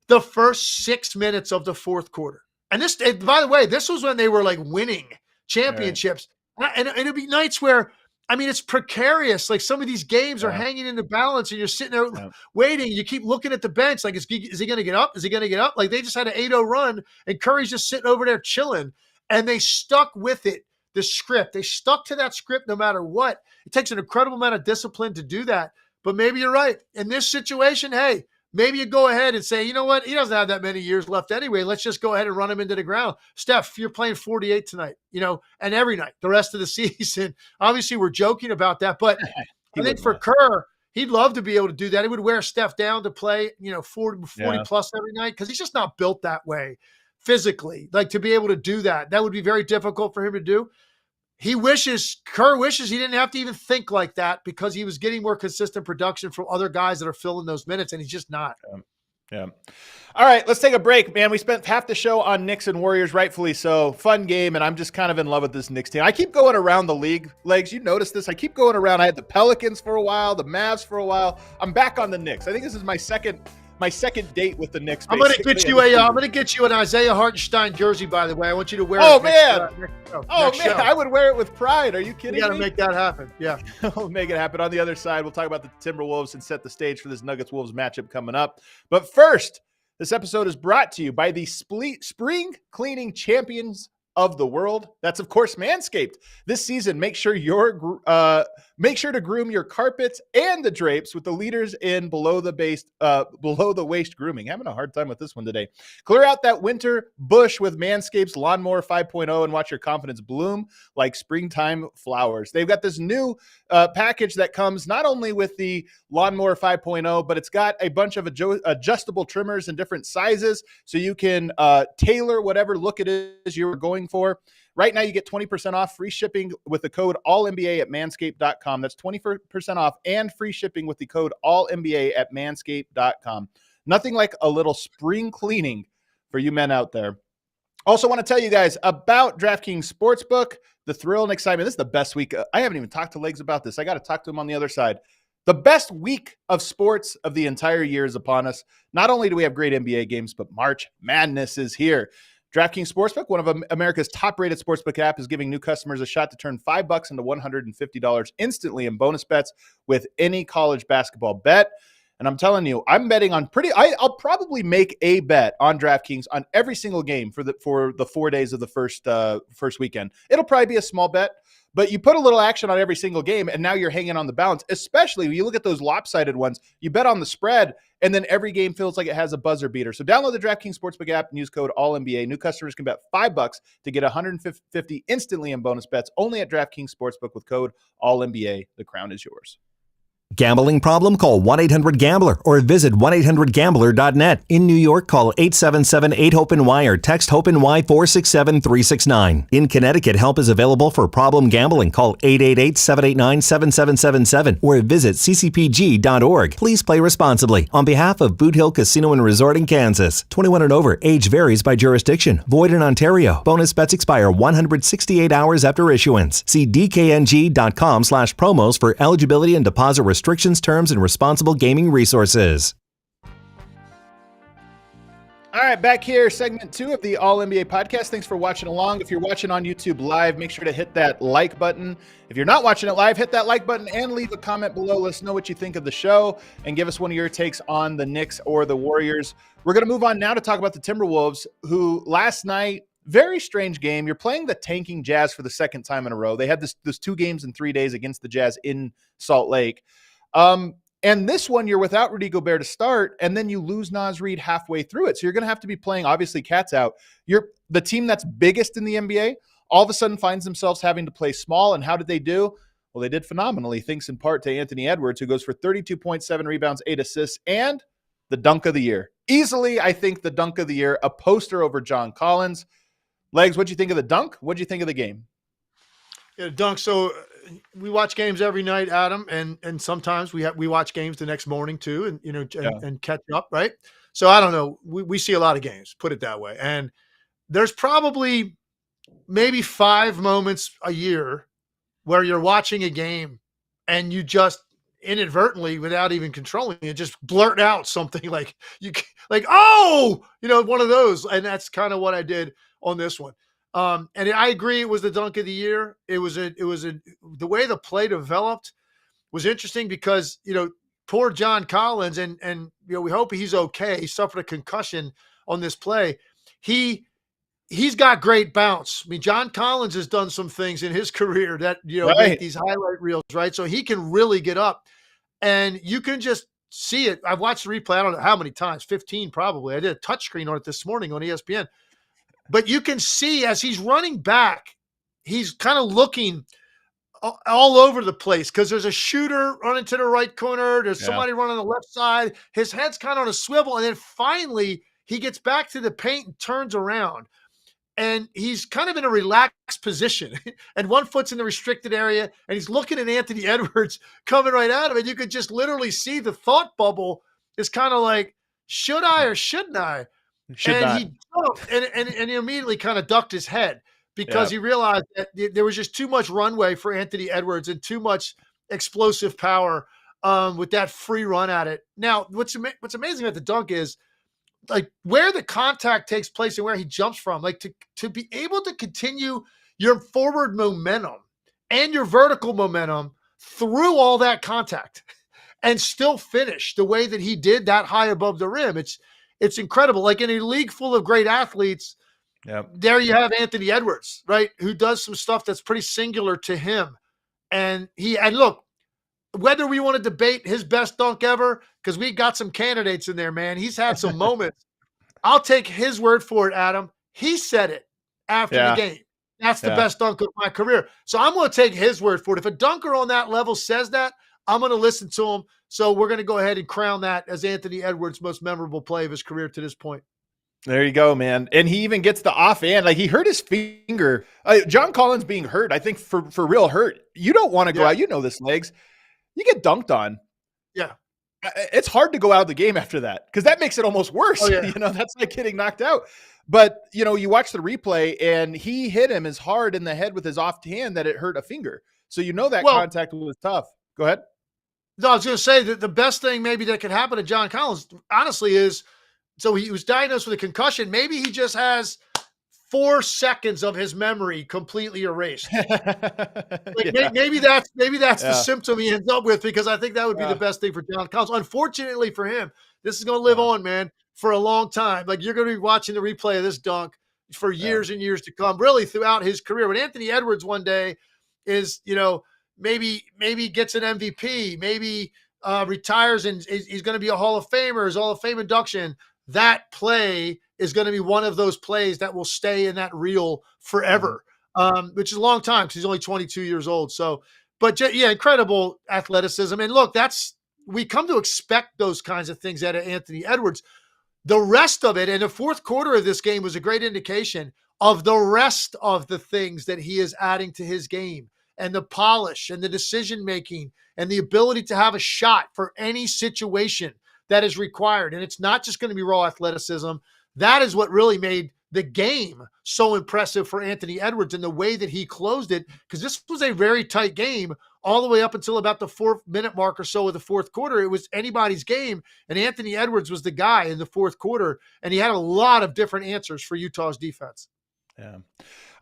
the first 6 minutes of the fourth quarter. And by the way, this was when they were like winning championships. Right. And it'd be nights where, it's precarious. Like some of these games are hanging in the balance and you're sitting there waiting. You keep looking at the bench. Like, is he going to get up? Is he going to get up? Like they just had an 8-0 run and Curry's just sitting over there chilling. And they stuck with it. The script. They stuck to that script no matter what. It takes an incredible amount of discipline to do that. But maybe you're right. In this situation, hey, maybe you go ahead and say, you know what? He doesn't have that many years left anyway. Let's just go ahead and run him into the ground. Steph, you're playing 48 tonight, and every night, the rest of the season. Obviously, we're joking about that. But I think for Kerr, he'd love to be able to do that. He would wear Steph down to play, 40 plus every night because he's just not built that way physically. Like to be able to do that would be very difficult for him to do. Kerr wishes he didn't have to even think like that because he was getting more consistent production from other guys that are filling those minutes, and he's just not. Yeah. All right, let's take a break, man. We spent half the show on Knicks and Warriors, rightfully so. Fun game, and I'm just kind of in love with this Knicks team. I keep going around the league, Legs. You noticed this. I keep going around. I had the Pelicans for a while, the Mavs for a while. I'm back on the Knicks. I think this is my second date with the Knicks. I'm gonna get you an Isaiah Hartenstein jersey, by the way. I want you to wear it. I would wear it with pride. Are you kidding me? You gotta make that happen. Yeah. We'll make it happen. On the other side, we'll talk about the Timberwolves and set the stage for this Nuggets-Wolves matchup coming up. But first, this episode is brought to you by the spring cleaning champions of the world. That's of course Manscaped. This season, make sure to groom your carpets and the drapes with the leaders in below the waist grooming. Having a hard time with this one today. Clear out that winter bush with Manscaped's Lawnmower 5.0 and watch your confidence bloom like springtime flowers. They've got this new package that comes not only with the Lawnmower 5.0, but it's got a bunch of adjustable trimmers in different sizes, so you can tailor whatever look it is you're going for. Right now, you get 20% off, free shipping with the code ALLNBA at manscaped.com. That's 20% off and free shipping with the code ALLNBA at manscaped.com. Nothing like a little spring cleaning for you men out there. Also want to tell you guys about DraftKings Sportsbook, the thrill and excitement. This is the best week. I haven't even talked to Legs about this. I got to talk to him on the other side. The best week of sports of the entire year is upon us. Not only do we have great NBA games, but March Madness is here. DraftKings Sportsbook, one of America's top-rated sportsbook app, is giving new customers a shot to turn $5 into $150 instantly in bonus bets with any college basketball bet. And I'm telling you, I'm betting on I'll probably make a bet on DraftKings on every single game for the 4 days of the first weekend. It'll probably be a small bet, but you put a little action on every single game, and now you're hanging on the balance, especially when you look at those lopsided ones. You bet on the spread, and then every game feels like it has a buzzer beater. So download the DraftKings Sportsbook app and use code ALLNBA. New customers can bet $5 to get $150 instantly in bonus bets only at DraftKings Sportsbook with code ALLNBA. The crown is yours. Gambling problem? Call 1-800-GAMBLER or visit 1-800-GAMBLER.net. In New York, call 877-8-HOPE-NY or text HOPE-NY 467-369. In Connecticut, help is available for problem gambling. Call 888-789-7777 or visit ccpg.org. Please play responsibly. On behalf of Boot Hill Casino and Resort in Kansas, 21 and over, age varies by jurisdiction. Void in Ontario. Bonus bets expire 168 hours after issuance. See dkng.com/promos for eligibility and deposit restrictions, terms, and responsible gaming resources. All right, back here, segment 2 of the All NBA podcast. Thanks for watching along. If you're watching on YouTube live, make sure to hit that like button. If you're not watching it live, hit that like button and leave a comment below. Let us know what you think of the show and give us one of your takes on the Knicks or the Warriors. We're going to move on now to talk about the Timberwolves, who last night, very strange game. You're playing the tanking Jazz for the second time in a row. They had this 2 games in 3 days against the Jazz in Salt Lake. And this one, you're without Rudy Gobert to start, and then you lose Naz Reid halfway through it. So you're going to have to be playing, obviously, cats out. You're the team that's biggest in the NBA, all of a sudden finds themselves having to play small. And how did they do? Well, they did phenomenally, thanks in part to Anthony Edwards, who goes for 32.7 rebounds, 8 assists, and the dunk of the year. Easily, I think, the dunk of the year, a poster over John Collins. Legs, what'd you think of the dunk? What'd you think of the game? Yeah, dunk. So we watch games every night, Adam, and sometimes we watch games the next morning too, and and catch up, right? So I don't know. We see a lot of games, put it that way. And there's probably maybe 5 moments a year where you're watching a game and you just inadvertently, without even controlling it, just blurt out something like oh, one of those. And that's kind of what I did on this one. And I agree, it was the dunk of the year. It was the way the play developed was interesting because, poor John Collins, and we hope he's okay. He suffered a concussion on this play. He's got great bounce. I mean, John Collins has done some things in his career that, right, make these highlight reels, right? So he can really get up, and you can just see it. I've watched the replay, I don't know how many times, 15 probably. I did a touchscreen on it this morning on ESPN. But you can see as he's running back, he's kind of looking all over the place because there's a shooter running to the right corner. There's somebody running on the left side. His head's kind of on a swivel. And then finally, he gets back to the paint and turns around. And he's kind of in a relaxed position. And one foot's in the restricted area. And he's looking at Anthony Edwards coming right at him. And you could just literally see the thought bubble is kind of like, should I or shouldn't I? He jumped and he immediately kind of ducked his head because he realized that there was just too much runway for Anthony Edwards and too much explosive power with that free run at it. Now, what's amazing about the dunk is like where the contact takes place and where he jumps from, like to be able to continue your forward momentum and your vertical momentum through all that contact and still finish the way that he did that high above the rim. It's incredible. Like in a league full of great athletes, there you have Anthony Edwards, right, who does some stuff that's pretty singular to him. And look, whether we want to debate his best dunk ever, because we got some candidates in there, man. He's had some moments. I'll take his word for it, Adam. He said it after the game. That's the best dunk of my career. So I'm going to take his word for it. If a dunker on that level says that, I'm going to listen to him. So we're going to go ahead and crown that as Anthony Edwards' most memorable play of his career to this point. There you go, man. And he even gets the offhand. Like he hurt his finger. John Collins being hurt, I think for real hurt. You don't want to go out. You know this, Legs. You get dunked on. Yeah. It's hard to go out of the game after that because that makes it almost worse. Oh, yeah. That's like getting knocked out. But, you watch the replay and he hit him as hard in the head with his offhand that it hurt a finger. So that contact was tough. Go ahead. No, I was going to say that the best thing maybe that could happen to John Collins, honestly, is so he was diagnosed with a concussion. Maybe he just has 4 seconds of his memory completely erased. Maybe that's the symptom he ends up with, because I think that would be the best thing for John Collins. Unfortunately for him, this is going to live on, man, for a long time. Like you're going to be watching the replay of this dunk for years and years to come, really throughout his career. When Anthony Edwards one day is, maybe gets an MVP, maybe retires and he's going to be a Hall of Famer, his Hall of Fame induction. That play is going to be one of those plays that will stay in that reel forever, which is a long time because he's only 22 years old. So, but incredible athleticism. And look, we come to expect those kinds of things out of Anthony Edwards. The rest of it, and the fourth quarter of this game was a great indication of the rest of the things that he is adding to his game, and the polish and the decision-making and the ability to have a shot for any situation that is required. And it's not just going to be raw athleticism. That is what really made the game so impressive for Anthony Edwards and the way that he closed it, because this was a very tight game all the way up until about the 4-minute mark or so of the fourth quarter. It was anybody's game, and Anthony Edwards was the guy in the fourth quarter, and he had a lot of different answers for Utah's defense. Yeah.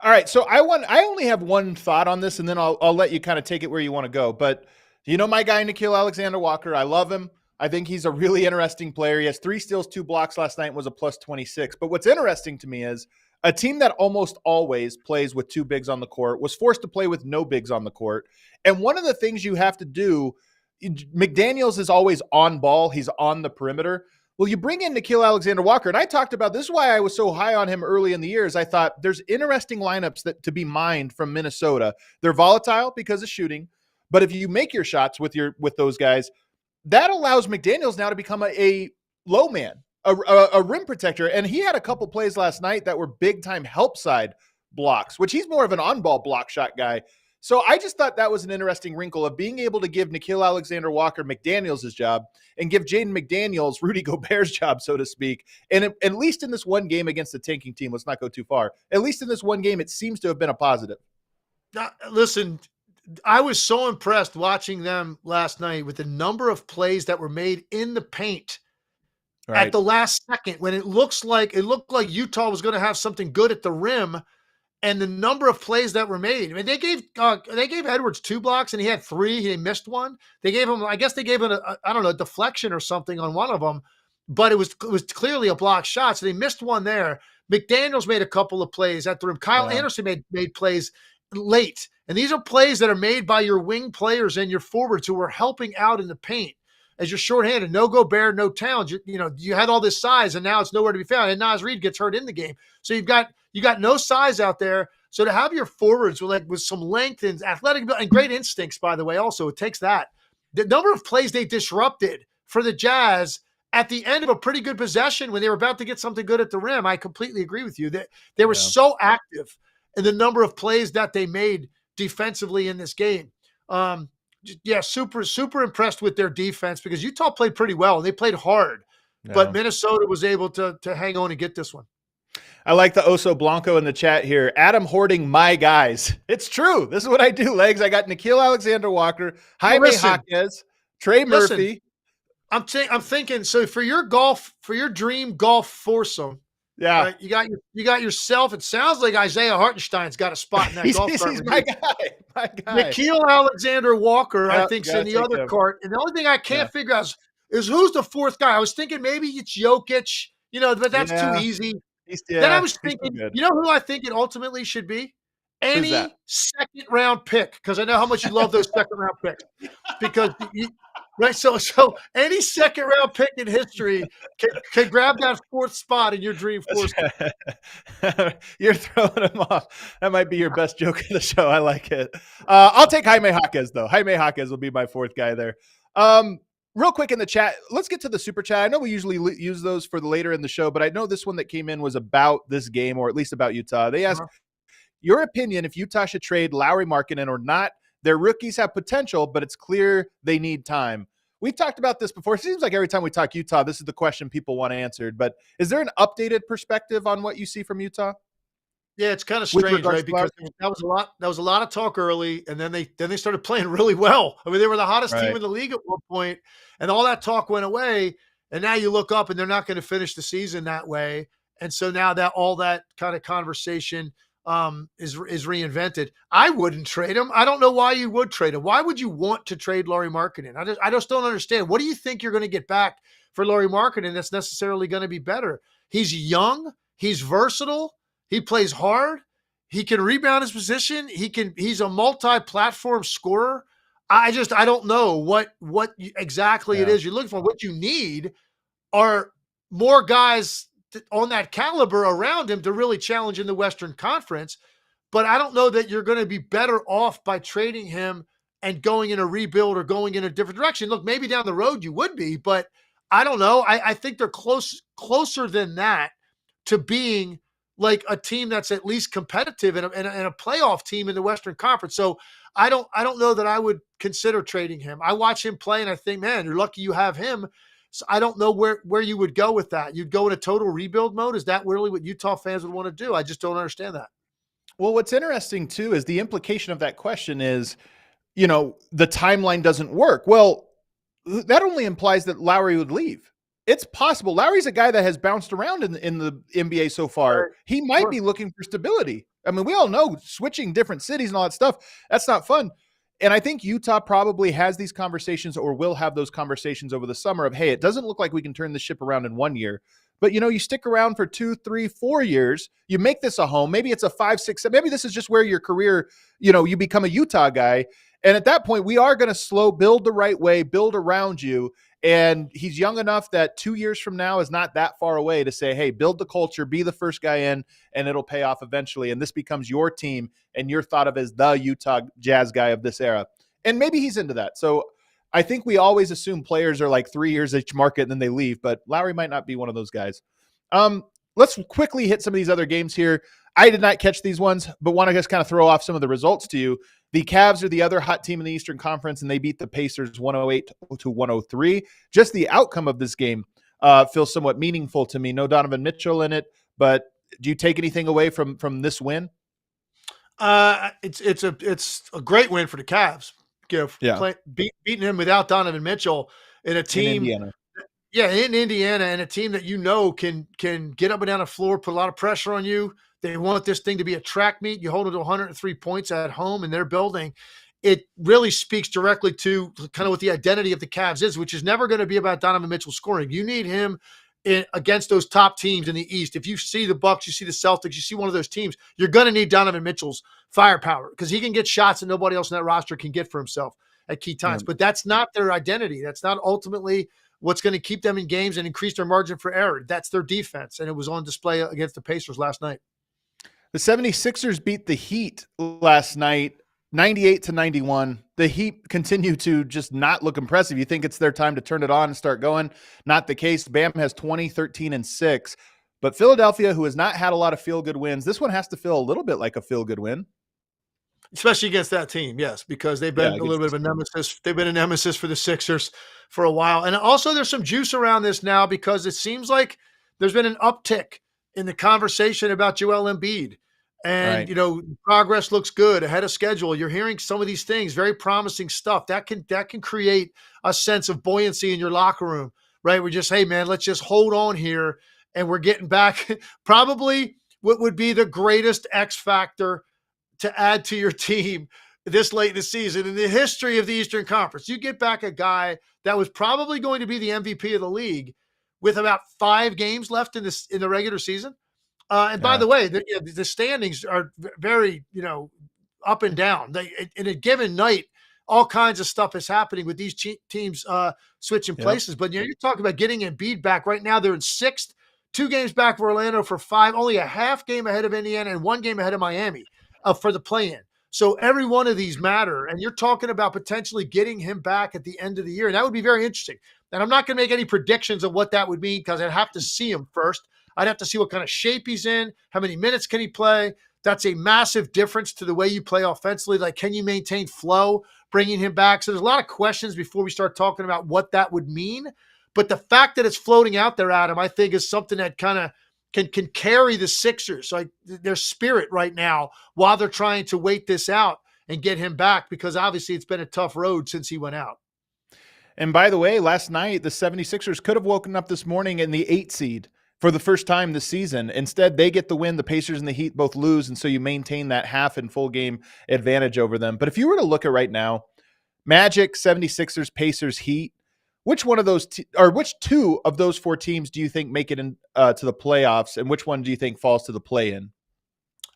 All right. So I only have one thought on this, and then I'll let you kind of take it where you want to go. But my guy, Nickeil Alexander-Walker, I love him. I think he's a really interesting player. He has 3 steals, 2 blocks last night, was a plus 26. But what's interesting to me is a team that almost always plays with 2 bigs on the court was forced to play with no bigs on the court. And one of the things you have to do, McDaniels is always on ball. He's on the perimeter. Well, you bring in Nickeil Alexander-Walker, and I talked about this is why I was so high on him early in the years. I thought there's interesting lineups that to be mined from Minnesota. They're volatile because of shooting, but if you make your shots with those guys, that allows McDaniels now to become a low man, a rim protector. And he had a couple plays last night that were big time help side blocks, which he's more of an on-ball block shot guy. So I just thought that was an interesting wrinkle of being able to give Nickeil Alexander-Walker McDaniels' job and give Jaden McDaniels Rudy Gobert's job, so to speak. And at least in this one game against the tanking team, let's not go too far. At least in this one game, it seems to have been a positive. Listen, I was so impressed watching them last night with the number of plays that were made in the paint at the last second when it looked like Utah was going to have something good at the rim. And the number of plays that were made. I mean, they gave Edwards 2 blocks and he had 3. He missed 1. They gave him, I guess they gave him a deflection or something on one of them, but it was clearly a block shot. So they missed 1 there. McDaniels made a couple of plays at the rim. Kyle Anderson made plays late. And these are plays that are made by your wing players and your forwards who are helping out in the paint. As you're shorthanded, no Gobert, no Towns. You had all this size, and now it's nowhere to be found. And Naz Reid gets hurt in the game, so you got no size out there. So to have your forwards with some length and athletic and great instincts, by the way, also it takes that. The number of plays they disrupted for the Jazz at the end of a pretty good possession when they were about to get something good at the rim, I completely agree with you. They were so active in the number of plays that they made defensively in this game. Super, super impressed with their defense because Utah played pretty well. They played hard, but Minnesota was able to hang on and get this one. I like the Oso Blanco in the chat here. Adam hoarding my guys. It's true. This is what I do, Legs. I got Nickeil Alexander-Walker, Jaime Jaquez, Trey Murphy. I'm thinking, so for your dream golf foursome, right, you got yourself. It sounds like Isaiah Hartenstein's got a spot in that golf cart. He's my guy. Nickeil Alexander-Walker, I think, is in the other cart. And the only thing I can't figure out is who's the 4th guy. I was thinking maybe it's Jokic, but that's too easy. Then I was thinking, who I think it ultimately should be? Any second-round pick, because I know how much you love those second-round picks. Because right, so any second-round pick in history can grab that 4th spot in your dream foursome. You're throwing him off. That might be your best joke of the show. I like it. I'll take Jaime Jaquez, though. Jaime Jaquez will be my 4th guy there. Real quick in the chat, let's get to the super chat. I know we usually use those for the later in the show, but I know this one that came in was about this game, or at least about Utah. They asked your opinion if Utah should trade Lauri Markkanen or not. Their rookies have potential, but it's clear they need time. We've talked about this before. It seems like every time we talk Utah, this is the question people want answered. But is there an updated perspective on what you see from Utah? Yeah, it's kind of strange, right? Because that was a lot of talk early, and then they started playing really well. I mean, they were the hottest team in the league at one point, and all that talk went away. And now you look up, and they're not going to finish the season that way. And so now that all that kind of conversation is reinvented. I wouldn't trade him. I don't know why you would trade him. Why would you want to trade Lauri Markkanen? I just don't understand. What do you think you're going to get back for Lauri Markkanen that's necessarily going to be better? He's young. He's versatile. He plays hard. He can rebound his position. He's a multi-platform scorer. I don't know what exactly it is you're looking for. What you need are more guys on that caliber around him to really challenge in the Western Conference. But I don't know that you're going to be better off by trading him and going in a rebuild or going in a different direction. Look, maybe down the road you would be, but I don't know. I think they're closer than that to being like a team that's at least competitive and a playoff team in the Western Conference. So I don't know that I would consider trading him. I watch him play and I think, man, you're lucky you have him. So I don't know where you would go with that. You'd go in a total rebuild mode. Is that really what Utah fans would want to do? I just don't understand that. Well, what's interesting too is the implication of that question is the timeline doesn't work. Well, that only implies that Lowry would leave. It's possible. Lowry's a guy that has bounced around in the NBA so far. Right. He might be looking for stability. I mean, we all know switching different cities and all that stuff, that's not fun. And I think Utah probably has these conversations or will have those conversations over the summer of, hey, it doesn't look like we can turn the ship around in 1 year. But, you stick around for 2, 3, 4 years. You make this a home. Maybe it's a 5, 6, 7. Maybe this is just where your career, you become a Utah guy. And at that point, we are going to build the right way, build around you. And he's young enough that 2 years from now is not that far away to say, hey, build the culture, be the first guy in, and it'll pay off eventually. And this becomes your team, and you're thought of as the Utah Jazz guy of this era. And maybe he's into that. So I think we always assume players are like 3 years each market and then they leave, but Lowry might not be one of those guys. Let's quickly hit some of these other games here. I did not catch these ones, but want to just kind of throw off some of the results to you. The Cavs are the other hot team in the Eastern Conference, and they beat the Pacers 108-103. Just the outcome of this game feels somewhat meaningful to me. No Donovan Mitchell in it, but do you take anything away from this win? It's a great win for the Cavs. Beating him without Donovan Mitchell in a team. In Indiana. Yeah, in Indiana, and a team that can get up and down the floor, put a lot of pressure on you. They want this thing to be a track meet. You hold it to 103 points at home in their building. It really speaks directly to kind of what the identity of the Cavs is, which is never going to be about Donovan Mitchell scoring. You need him against those top teams in the East. If you see the Bucks, you see the Celtics, you see one of those teams, you're going to need Donovan Mitchell's firepower because he can get shots that nobody else in that roster can get for himself at key times. But that's not their identity. That's not ultimately what's going to keep them in games and increase their margin for error. That's their defense, and it was on display against the Pacers last night. The 76ers beat the Heat last night, 98-91. The Heat continue to just not look impressive. You think it's their time to turn it on and start going. Not the case. Bam has 20, 13, and 6. But Philadelphia, who has not had a lot of feel-good wins, this one has to feel a little bit like a feel-good win. Especially against that team, yes, because they've been a little bit of a nemesis. They've been a nemesis for the Sixers for a while. And also there's some juice around this now because it seems like there's been an uptick in the conversation about Joel Embiid. And, progress looks good ahead of schedule. You're hearing some of these things, very promising stuff. That can create a sense of buoyancy in your locker room, right? We're just, hey, man, let's just hold on here. And we're getting back probably what would be the greatest X factor to add to your team this late in the season in the history of the Eastern Conference. You get back a guy that was probably going to be the MVP of the league with about 5 games left in the regular season. By the way, the standings are very, up and down. In a given night, all kinds of stuff is happening with these teams switching places. But you're talking about getting Embiid back. Right now, they're in 6th, 2 games back for Orlando for 5, only a half game ahead of Indiana and 1 game ahead of Miami for the play-in. So every one of these matter. And you're talking about potentially getting him back at the end of the year. And that would be very interesting. And I'm not going to make any predictions of what that would mean because I'd have to see him first. I'd have to see what kind of shape he's in, how many minutes can he play. That's a massive difference to the way you play offensively. Like, can you maintain flow, bringing him back? So there's a lot of questions before we start talking about what that would mean. But the fact that it's floating out there, Adam, I think is something that kind of can carry the Sixers, like their spirit right now, while they're trying to wait this out and get him back, because obviously it's been a tough road since he went out. And by the way, last night, the 76ers could have woken up this morning in the 8 seed. For the first time this season. Instead, they get the win. The Pacers and the Heat both lose, and so you maintain that half and full game advantage over them. But if you were to look at right now, Magic, 76ers, Pacers, Heat, which one of those which 2 of those 4 teams do you think make it in to the playoffs, and which one do you think falls to the play-in?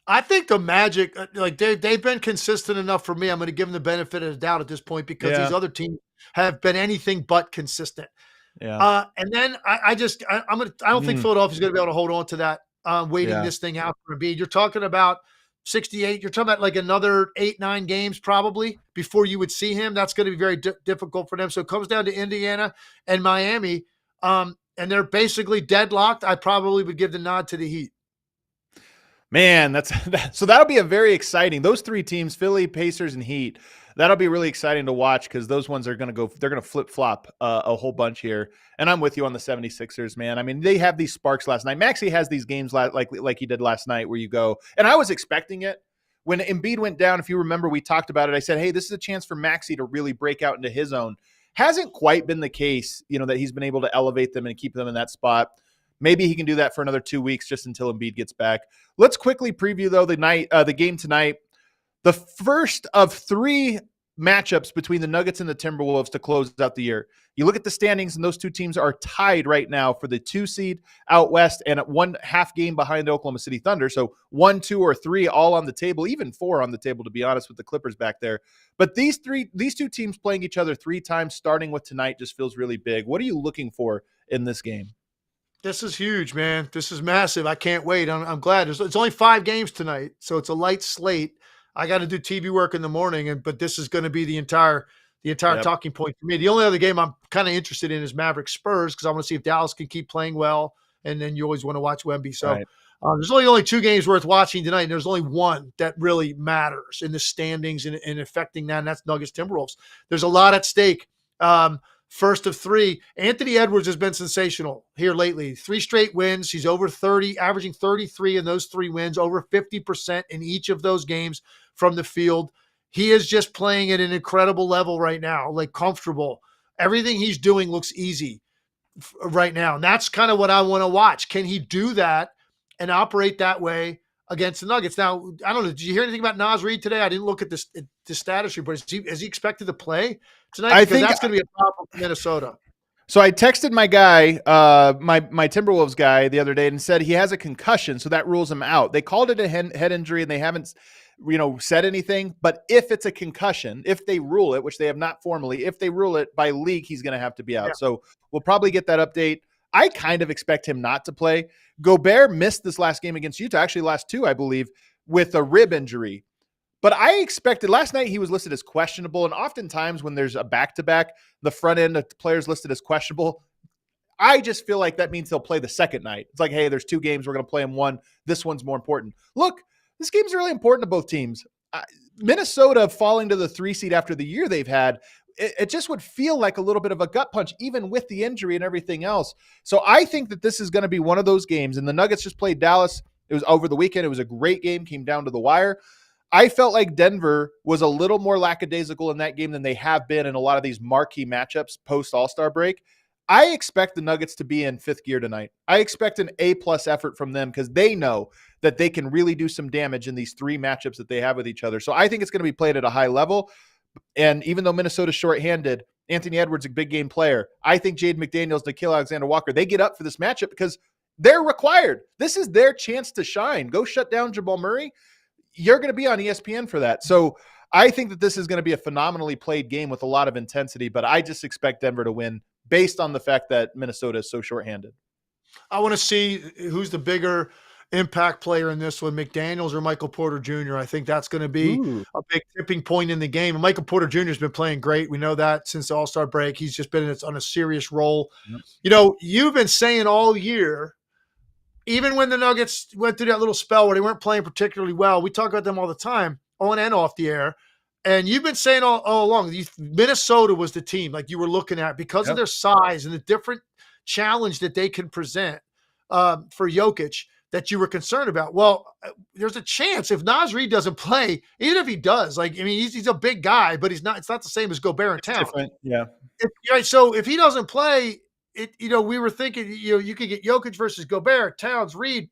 I think the Magic, they've been consistent enough for me. I'm going to give them the benefit of the doubt at this point because these other teams have been anything but consistent. Yeah. And then I don't think Philadelphia's going to be able to hold on to that, waiting this thing out for Embiid. You're talking about 68. You're talking about like another 8-9 games probably before you would see him. That's going to be very difficult for them. So it comes down to Indiana and Miami, and they're basically deadlocked. I probably would give the nod to the Heat. Man, so that'll be a very exciting. Those 3 teams, Philly, Pacers, and Heat. That'll be really exciting to watch because those ones are going to they're going to flip-flop a whole bunch here. And I'm with you on the 76ers, man. I mean, they have these sparks last night. Maxey has these games like he did last night where you go, and I was expecting it, when Embiid went down, if you remember, we talked about it. I said, hey, this is a chance for Maxey to really break out into his own. Hasn't quite been the case, that he's been able to elevate them and keep them in that spot. Maybe he can do that for another 2 weeks just until Embiid gets back. Let's quickly preview, though, the game tonight. The first of 3 matchups between the Nuggets and the Timberwolves to close out the year. You look at the standings, and those 2 teams are tied right now for the 2 seed out west and at 1.5 game behind the Oklahoma City Thunder. So 1, 2, or 3 all on the table, even 4 on the table, to be honest, with the Clippers back there. But these 2 teams playing each other 3 times, starting with tonight, just feels really big. What are you looking for in this game? This is huge, man. This is massive. I can't wait. I'm glad. It's only 5 games tonight, so it's a light slate. I got to do TV work in the morning, but this is going to be the entire talking point for me. The only other game I'm kind of interested in is Mavericks Spurs, because I want to see if Dallas can keep playing well, and then you always want to watch Wemby. So right. There's only 2 games worth watching tonight, and there's only one that really matters in the standings and affecting that, and that's Nuggets-Timberwolves. There's a lot at stake. First of 3, Anthony Edwards has been sensational here lately. 3 straight wins. He's over 30, averaging 33 in those 3 wins, over 50% in each of those games from the field. He is just playing at an incredible level right now, like comfortable. Everything he's doing looks easy right now. And that's kind of what I want to watch. Can he do that and operate that way against the Nuggets? Now, I don't know. Did you hear anything about Naz Reid today? I didn't look at the status report. Is he expected to play tonight? Because that's going to be a problem for Minnesota. So I texted my guy, my Timberwolves guy the other day, and said he has a concussion, so that rules him out. They called it a head injury, and they haven't said anything. But if it's a concussion, if they rule it, which they have not formally, if they rule it by league, he's going to have to be out. Yeah. So we'll probably get that update. I kind of expect him not to play. Gobert missed this last game against Utah, actually last 2, I believe, with a rib injury. But I expected last night he was listed as questionable. And oftentimes when there's a back-to-back, the front end of the players listed as questionable. I just feel like that means they'll play the second night. It's like, hey, there's 2 games. We're going to play them 1. This one's more important. Look, this game's really important to both teams. Minnesota falling to the 3 seed after the year they've had, it just would feel like a little bit of a gut punch, even with the injury and everything else. So I think that this is going to be one of those games. And the Nuggets just played Dallas. It was over the weekend. It was a great game, came down to the wire. I felt like Denver was a little more lackadaisical in that game than they have been in a lot of these marquee matchups post All-Star break. I expect the Nuggets to be in 5th gear tonight. I expect an A+ effort from them because they know that they can really do some damage in these 3 matchups that they have with each other. So I think it's going to be played at a high level. And even though Minnesota's shorthanded, Anthony Edwards a big game player. I think Jaden McDaniels, Nickeil Alexander-Walker, they get up for this matchup because they're required. This is their chance to shine. Go shut down Jamal Murray. You're going to be on ESPN for that. So I think that this is going to be a phenomenally played game with a lot of intensity, but I just expect Denver to win based on the fact that Minnesota is so shorthanded. I want to see who's the bigger impact player in this one, McDaniels or Michael Porter Jr. I think that's going to be a big tipping point in the game. And Michael Porter Jr. has been playing great. We know that since the All-Star break. He's just been on a serious roll. Yep. You've been saying all year, even when the Nuggets went through that little spell where they weren't playing particularly well, we talk about them all the time, on and off the air. And you've been saying all along, Minnesota was the team like you were looking at because of their size and the different challenge that they can present for Jokic that you were concerned about. Well, there's a chance if Naz Reid doesn't play, even if he does, he's a big guy, but it's not the same as Gobert and Towns. Different, yeah. So if he doesn't play, we were thinking, you could get Jokic versus Gobert, Towns, Reed.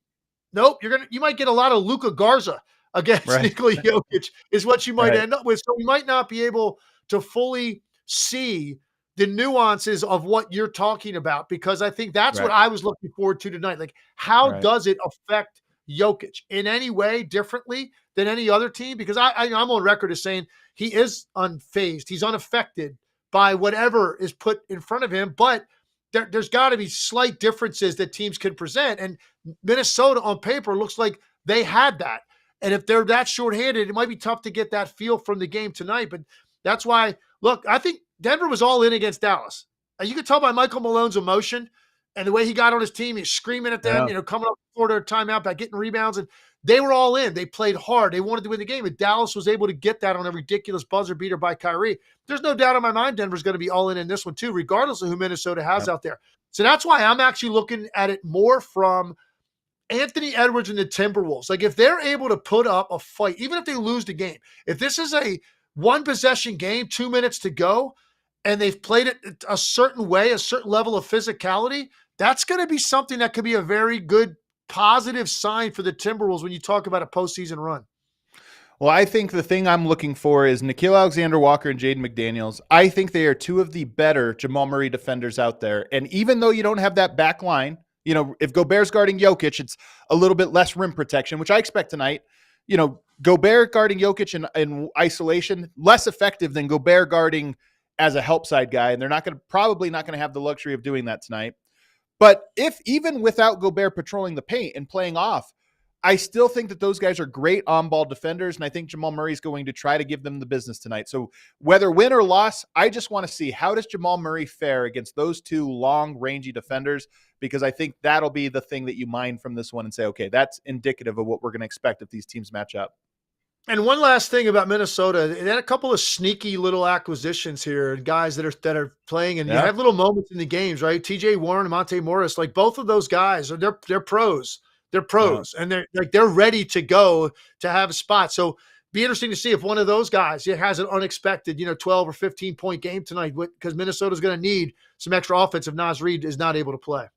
Nope, you might get a lot of Luka Garza against Nickeil Jokic is what you might end up with. So we might not be able to fully see the nuances of what you're talking about, because I think that's what I was looking forward to tonight. Like, how does it affect Jokic in any way differently than any other team? Because I'm on record as saying he is unfazed. He's unaffected by whatever is put in front of him, but there's got to be slight differences that teams can present. And Minnesota on paper looks like they had that. And if they're that shorthanded, it might be tough to get that feel from the game tonight. But that's why, look, I think Denver was all in against Dallas. You could tell by Michael Malone's emotion and the way he got on his team. He's screaming at them, coming up before their timeout by getting rebounds. And they were all in. They played hard. They wanted to win the game. And Dallas was able to get that on a ridiculous buzzer beater by Kyrie. There's no doubt in my mind Denver's going to be all in this one too, regardless of who Minnesota has out there. So that's why I'm actually looking at it more from Anthony Edwards and the Timberwolves, like if they're able to put up a fight, even if they lose the game, if this is a one possession game, 2 minutes to go, and they've played it a certain way, a certain level of physicality, that's going to be something that could be a very good positive sign for the Timberwolves when you talk about a postseason run. Well, I think the thing I'm looking for is Nickeil Alexander-Walker and Jaden McDaniels. I think they are two of the better Jamal Murray defenders out there. And even though you don't have that back line, if Gobert's guarding Jokic, it's a little bit less rim protection, which I expect tonight. Gobert guarding Jokic in isolation, less effective than Gobert guarding as a help side guy. And they're probably not going to have the luxury of doing that tonight. But if even without Gobert patrolling the paint and playing off, I still think that those guys are great on-ball defenders, and I think Jamal Murray is going to try to give them the business tonight. So whether win or loss, I just want to see how does Jamal Murray fare against those two long, rangy defenders, because I think that'll be the thing that you mine from this one and say, okay, that's indicative of what we're going to expect if these teams match up. And one last thing about Minnesota, they had a couple of sneaky little acquisitions here, guys that are playing, and you have little moments in the games, right? TJ Warren and Monte Morris, like both of those guys, they're pros. They're pros, and they're ready to go to have a spot. So be interesting to see if one of those guys has an unexpected 12 or 15 point game tonight, because Minnesota's going to need some extra offense if Naz Reid is not able to play.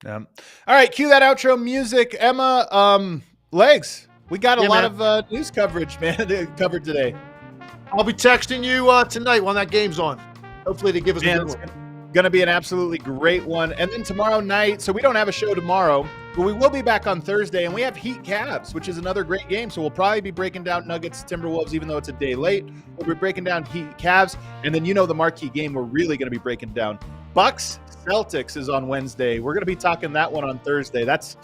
All right, cue that outro music, Emma. Legs. We got a lot of news coverage, man, covered today. I'll be texting you tonight when that game's on. Hopefully they give us a good one. Going to be an absolutely great one. And then tomorrow night, so we don't have a show tomorrow, but we will be back on Thursday, and we have Heat Cavs, which is another great game. So we'll probably be breaking down Nuggets-Timberwolves, even though it's a day late. We'll be breaking down Heat Cavs, and then the marquee game we're really going to be breaking down. Bucks-Celtics is on Wednesday. We're going to be talking that one on Thursday. That's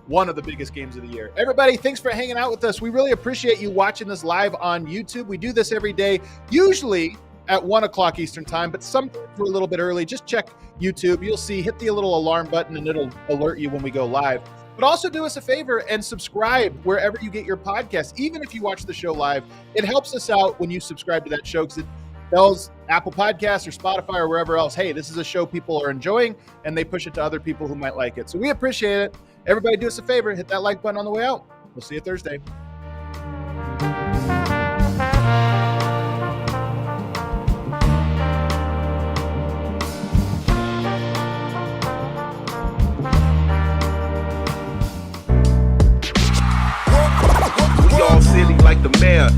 one of the biggest games of the year. Everybody, thanks for hanging out with us. We really appreciate you watching this live on YouTube. We do this every day, usually at 1 o'clock Eastern time, but sometimes we're a little bit early. Just check YouTube. You'll see, hit the little alarm button and it'll alert you when we go live. But also do us a favor and subscribe wherever you get your podcasts. Even if you watch the show live, it helps us out when you subscribe to that show, because it tells Apple Podcasts or Spotify or wherever else, hey, this is a show people are enjoying, and they push it to other people who might like it. So we appreciate it. Everybody do us a favor, hit that like button on the way out. We'll see you Thursday. All city like the mayor.